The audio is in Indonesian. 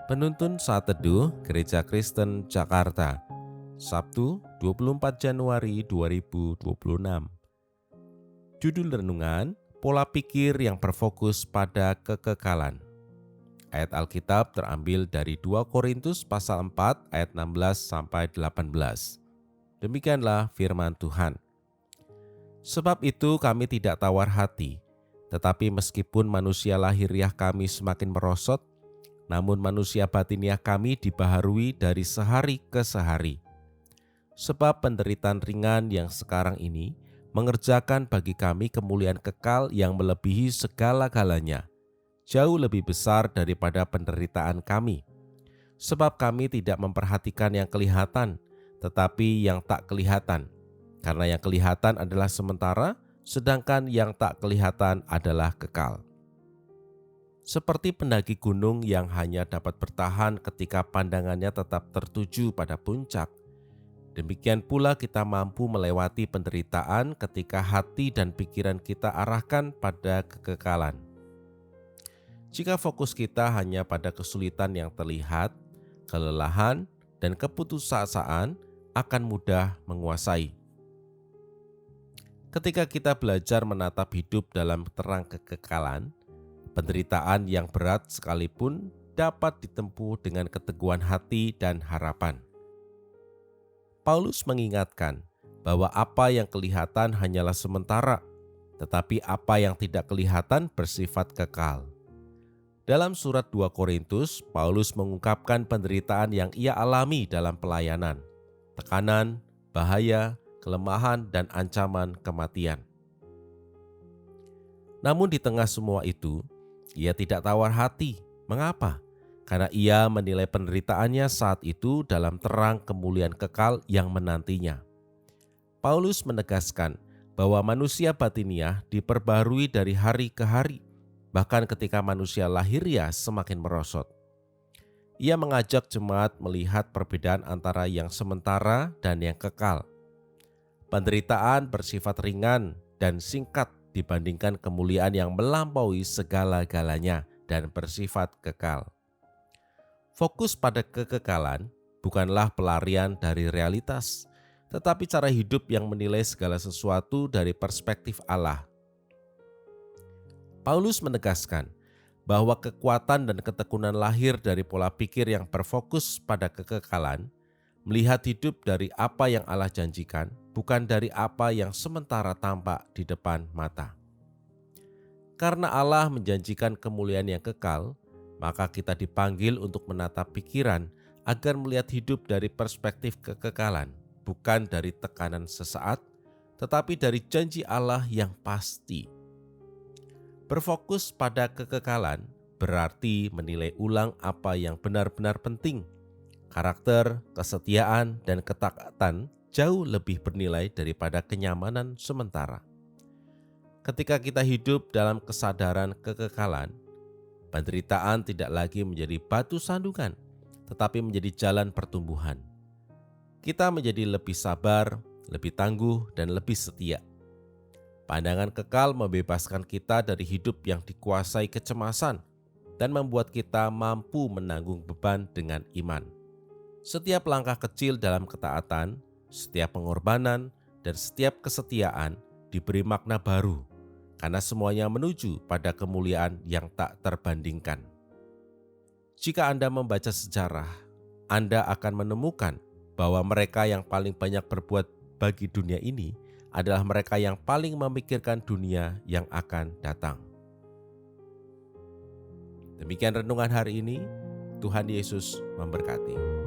Penuntun Saat Teduh Gereja Kristen Jakarta, Sabtu 24 Januari 2026. Judul renungan, Pola Pikir yang Berfokus pada Kekekalan. Ayat Alkitab terambil dari 2 Korintus pasal 4 ayat 16-18. Demikianlah firman Tuhan. Sebab itu kami tidak tawar hati, tetapi meskipun manusia lahiriah kami semakin merosot, namun manusia batiniah kami dibaharui dari sehari ke sehari. Sebab penderitaan ringan yang sekarang ini mengerjakan bagi kami kemuliaan kekal yang melebihi segala-galanya, jauh lebih besar daripada penderitaan kami. Sebab kami tidak memperhatikan yang kelihatan, tetapi yang tak kelihatan. Karena yang kelihatan adalah sementara, sedangkan yang tak kelihatan adalah kekal. Seperti pendaki gunung yang hanya dapat bertahan ketika pandangannya tetap tertuju pada puncak, demikian pula kita mampu melewati penderitaan ketika hati dan pikiran kita arahkan pada kekekalan. Jika fokus kita hanya pada kesulitan yang terlihat, kelelahan, dan keputusasaan akan mudah menguasai. Ketika kita belajar menatap hidup dalam terang kekekalan, penderitaan yang berat sekalipun dapat ditempuh dengan keteguhan hati dan harapan. Paulus mengingatkan bahwa apa yang kelihatan hanyalah sementara, tetapi apa yang tidak kelihatan bersifat kekal. Dalam surat 2 Korintus, Paulus mengungkapkan penderitaan yang ia alami dalam pelayanan, tekanan, bahaya, kelemahan, dan ancaman kematian. Namun di tengah semua itu, ia tidak tawar hati. Mengapa? Karena ia menilai penderitaannya saat itu dalam terang kemuliaan kekal yang menantinya. Paulus menegaskan bahwa manusia batiniah diperbarui dari hari ke hari, bahkan ketika manusia lahiriah semakin merosot. Ia mengajak jemaat melihat perbedaan antara yang sementara dan yang kekal. Penderitaan bersifat ringan dan singkat dibandingkan kemuliaan yang melampaui segala-galanya dan bersifat kekal. Fokus pada kekekalan bukanlah pelarian dari realitas, tetapi cara hidup yang menilai segala sesuatu dari perspektif Allah. Paulus menegaskan bahwa kekuatan dan ketekunan lahir dari pola pikir yang berfokus pada kekekalan, melihat hidup dari apa yang Allah janjikan, bukan dari apa yang sementara tampak di depan mata. Karena Allah menjanjikan kemuliaan yang kekal, maka kita dipanggil untuk menatap pikiran agar melihat hidup dari perspektif kekekalan, bukan dari tekanan sesaat, tetapi dari janji Allah yang pasti. Berfokus pada kekekalan berarti menilai ulang apa yang benar-benar penting. Karakter, kesetiaan, dan ketaatan jauh lebih bernilai daripada kenyamanan sementara. Ketika kita hidup dalam kesadaran kekekalan, penderitaan tidak lagi menjadi batu sandungan, tetapi menjadi jalan pertumbuhan. Kita menjadi lebih sabar, lebih tangguh, dan lebih setia. Pandangan kekal membebaskan kita dari hidup yang dikuasai kecemasan dan membuat kita mampu menanggung beban dengan iman. Setiap langkah kecil dalam ketaatan, setiap pengorbanan, dan setiap kesetiaan diberi makna baru, karena semuanya menuju pada kemuliaan yang tak terbandingkan. Jika Anda membaca sejarah, Anda akan menemukan bahwa mereka yang paling banyak berbuat bagi dunia ini adalah mereka yang paling memikirkan dunia yang akan datang. Demikian renungan hari ini. Tuhan Yesus memberkati.